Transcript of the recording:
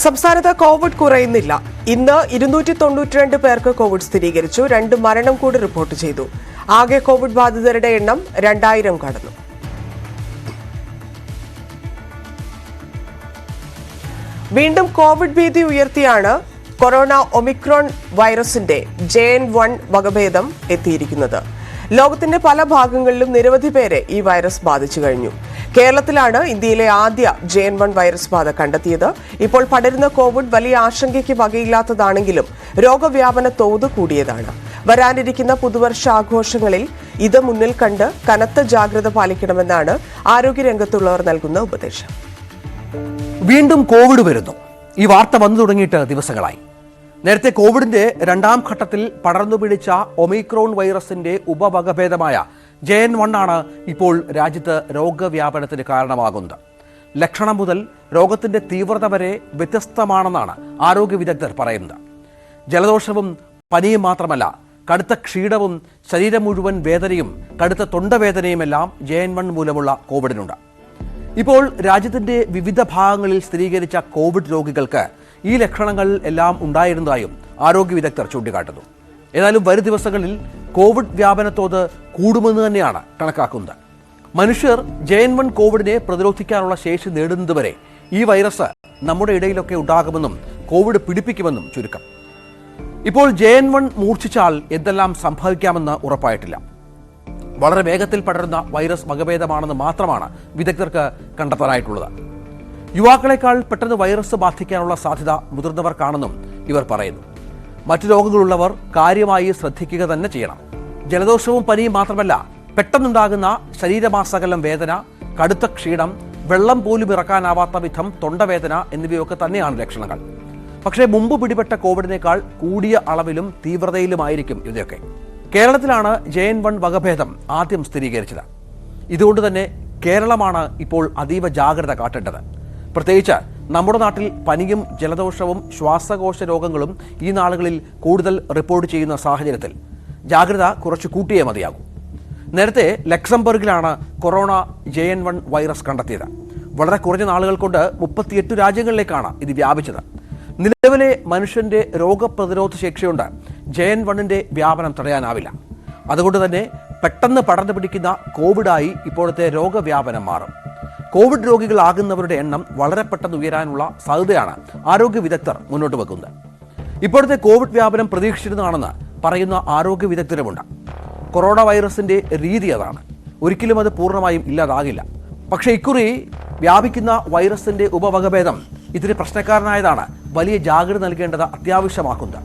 സംസ്ഥാനത്ത് കോവിഡ് കുറയുന്നില്ല. ഇന്ന് 292 പേർക്ക് കോവിഡ് സ്ഥിരീകരിച്ചു. 2 മരണം കൂടി റിപ്പോർട്ട് ചെയ്തു. ആകെ കോവിഡ് ബാധിതരുടെ എണ്ണം 2000 കടന്നു. വീണ്ടും കോവിഡ് ഭീതി ഉയർത്തിയാണ് കൊറോണ ഒമിക്രോൺ വൈറസിന്റെ JN1 വകഭേദം എത്തിയിരിക്കുന്നത്. ലോകത്തിന്റെ പല ഭാഗങ്ങളിലും നിരവധി പേരെ ഈ വൈറസ് ബാധിച്ചു കഴിഞ്ഞു. കേരളത്തിലാണ് ഇന്ത്യയിലെ ആദ്യ JN1 വൈറസ് ബാധ കണ്ടെത്തിയത്. ഇപ്പോൾ പടരുന്ന കോവിഡ് വലിയ ആശങ്കയ്ക്ക് വകയില്ലാത്തതാണെങ്കിലും രോഗവ്യാപന തോത് കൂടിയതാണ്. വരാനിരിക്കുന്ന പുതുവർഷാഘോഷങ്ങളിൽ ഇത് മുന്നിൽ കണ്ട് കനത്ത ജാഗ്രത പാലിക്കണമെന്നാണ് ആരോഗ്യരംഗത്തുള്ളവർ നൽകുന്ന ഉപദേശം. വീണ്ടും കോവിഡ് വരുന്നു. ഈ വാർത്ത വന്നു തുടങ്ങിയിട്ട് ദിവസങ്ങളായി. നേരത്തെ കോവിഡിന്റെ 2ാം ഘട്ടത്തിൽ പടർന്നു പിടിച്ച ഒമിക്രോൺ വൈറസിന്റെ ഉപവകഭേദമായ JN1 ആണ് ഇപ്പോൾ രാജ്യത്ത് രോഗവ്യാപനത്തിന് കാരണമാകുന്നത്. ലക്ഷണം മുതൽ രോഗത്തിന്റെ തീവ്രത വരെ വ്യത്യസ്തമാണെന്നാണ് ആരോഗ്യ വിദഗ്ധർ പറയുന്നത്. ജലദോഷവും പനിയും മാത്രമല്ല, കടുത്ത ക്ഷീണവും ശരീരം മുഴുവൻ വേദനയും കടുത്ത തൊണ്ടവേദനയുമെല്ലാം JN1 മൂലമുള്ള കോവിഡിനുണ്ട്. ഇപ്പോൾ രാജ്യത്തിന്റെ വിവിധ ഭാഗങ്ങളിൽ സ്ഥിരീകരിച്ച കോവിഡ് രോഗികൾക്ക് ഈ ലക്ഷണങ്ങൾ എല്ലാം ഉണ്ടായിരുന്നതായും ആരോഗ്യ വിദഗ്ധർ ചൂണ്ടിക്കാട്ടുന്നു. ഏതായാലും വരും ദിവസങ്ങളിൽ കോവിഡ് വ്യാപനത്തോത് കൂടുമെന്ന് തന്നെയാണ് കണക്കാക്കുന്നത്. മനുഷ്യർ JN1 കോവിഡിനെ പ്രതിരോധിക്കാനുള്ള ശേഷി നേടുന്നതുവരെ ഈ വൈറസ് നമ്മുടെ ഇടയിലൊക്കെ ഉണ്ടാകുമെന്നും കോവിഡ് പിടിപ്പിക്കുമെന്നും ചുരുക്കം. ഇപ്പോൾ JN1 മൂർച്ഛിച്ചാൽ എന്തെല്ലാം സംഭവിക്കാമെന്ന് ഉറപ്പായിട്ടില്ല. വളരെ വേഗത്തിൽ പടരുന്ന വൈറസ് വകഭേദമാണെന്ന് മാത്രമാണ് വിദഗ്ധർക്ക് കണ്ടെത്താനായിട്ടുള്ളത്. യുവാക്കളെക്കാൾ പെട്ടെന്ന് വൈറസ് ബാധിക്കാനുള്ള സാധ്യത മുതിർന്നവർക്കാണെന്നും ഇവർ പറയുന്നു. മറ്റു രോഗങ്ങളുള്ളവർ കാര്യമായി ശ്രദ്ധിക്കുക തന്നെ ചെയ്യണം. ജലദോഷവും പനിയും മാത്രമല്ല, പെട്ടെന്നുണ്ടാകുന്ന ശരീരമാസകലം വേദന, കടുത്ത ക്ഷീണം, വെള്ളം പോലും ഇറക്കാനാവാത്ത വിധം തൊണ്ടവേദന എന്നിവയൊക്കെ തന്നെയാണ് ലക്ഷണങ്ങൾ. പക്ഷേ മുമ്പ് പിടിപെട്ട കോവിഡിനേക്കാൾ കൂടിയ അളവിലും തീവ്രതയിലുമായിരിക്കും ഇതൊക്കെ. കേരളത്തിലാണ് JN1 വകഭേദം ആദ്യം സ്ഥിരീകരിച്ചത്. ഇതുകൊണ്ട് തന്നെ കേരളമാണ് ഇപ്പോൾ അതീവ ജാഗ്രത കാട്ടേണ്ടത്. പ്രത്യേകിച്ച് നമ്മുടെ നാട്ടിൽ പനിയും ജലദോഷവും ശ്വാസകോശ രോഗങ്ങളും ഈ നാളുകളിൽ കൂടുതൽ റിപ്പോർട്ട് ചെയ്യുന്ന സാഹചര്യത്തിൽ ജാഗ്രത കുറച്ച് കൂട്ടിയേ മതിയാകൂ. നേരത്തെ ലക്സംബർഗിലാണ് കൊറോണ JN1 വൈറസ് കണ്ടെത്തിയത്. വളരെ കുറഞ്ഞ നാളുകൾ കൊണ്ട് 38 രാജ്യങ്ങളിലേക്കാണ് ഇത് വ്യാപിച്ചത്. നിലവിലെ മനുഷ്യന്റെ രോഗപ്രതിരോധ ശേഷിയുണ്ട് JN1ന്റെ വ്യാപനം തടയാനാവില്ല. അതുകൊണ്ട് തന്നെ പെട്ടെന്ന് പടർന്നു പിടിക്കുന്ന കോവിഡായി ഇപ്പോഴത്തെ രോഗവ്യാപനം മാറും. കോവിഡ് രോഗികളാകുന്നവരുടെ എണ്ണം വളരെ പെട്ടെന്ന് ഉയരാനുള്ള സാധ്യതയാണ് ആരോഗ്യ വിദഗ്ധർ മുന്നോട്ട് വെക്കുന്നത്. ഇപ്പോഴത്തെ കോവിഡ് വ്യാപനം പ്രതീക്ഷിച്ചിരുന്നതാണെന്ന് പറയുന്ന ആരോഗ്യ വിദഗ്ധരുമുണ്ട്. കൊറോണ വൈറസിന്റെ രീതി അതാണ്. ഒരിക്കലും അത് പൂർണ്ണമായും ഇല്ലാതാകില്ല. പക്ഷേ ഇക്കുറി വ്യാപിക്കുന്ന വൈറസിന്റെ ഉപവകഭേദം ഇതിന് പ്രശ്നക്കാരനായതാണ് വലിയ ജാഗ്രത നൽകേണ്ടത് അത്യാവശ്യമാക്കുന്നത്.